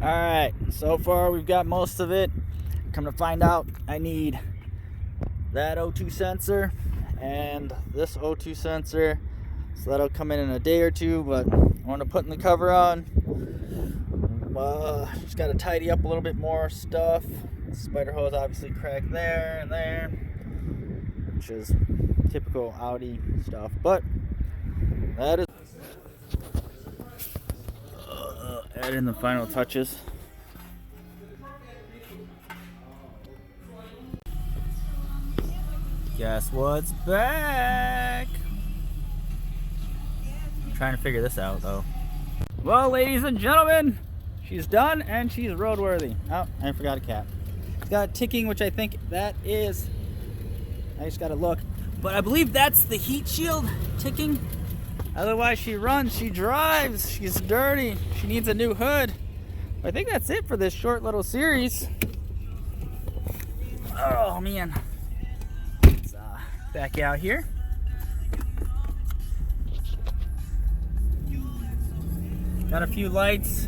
Alright, so far we've got most of it. Come to find out, I need that O2 sensor and this O2 sensor. So that'll come in a day or two, but I want to put the cover on. Just got to tidy up a little bit more stuff. The spider hose obviously cracked there and there, which is typical Audi stuff, but that is add in the final touches. Guess what's back? I'm trying to figure this out though. Well, ladies and gentlemen, she's done and she's roadworthy. Oh, I forgot a cap. It's got ticking, which I think that is, I just gotta look, but I believe that's the heat shield ticking. Otherwise she runs, she drives, she's dirty, she needs a new hood. I think that's it for this short little series. Oh man. Let's back out here. Got a few lights.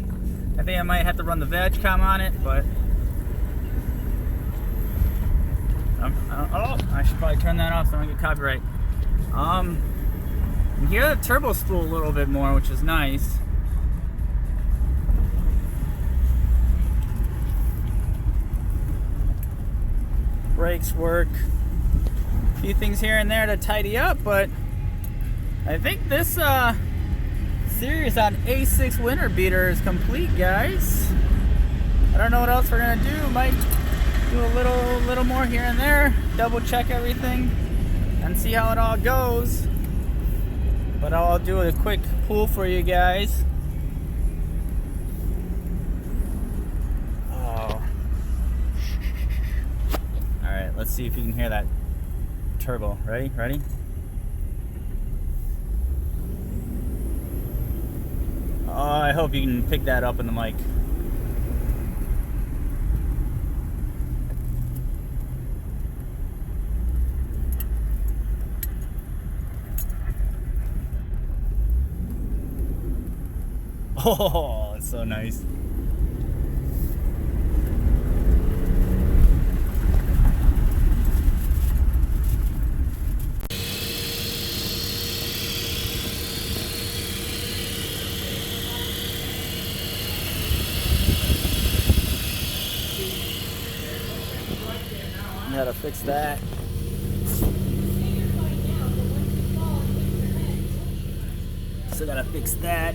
I think I might have to run the veg cam on it, but I should probably turn that off so I don't get copyright. You hear the turbo spool a little bit more, which is nice. Brakes work. A few things here and there to tidy up, but I think this series on A6 winter beater is complete, guys. I don't know what else we're gonna do. Might do a little more here and there, double check everything and see how it all goes. But I'll do a quick pull for you guys. Oh. Alright, let's see if you can hear that turbo. Ready? Ready? Oh, I hope you can pick that up in the mic. Oh, it's so nice. Gotta fix that. Still gotta fix that.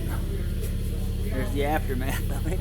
There's the aftermath of it.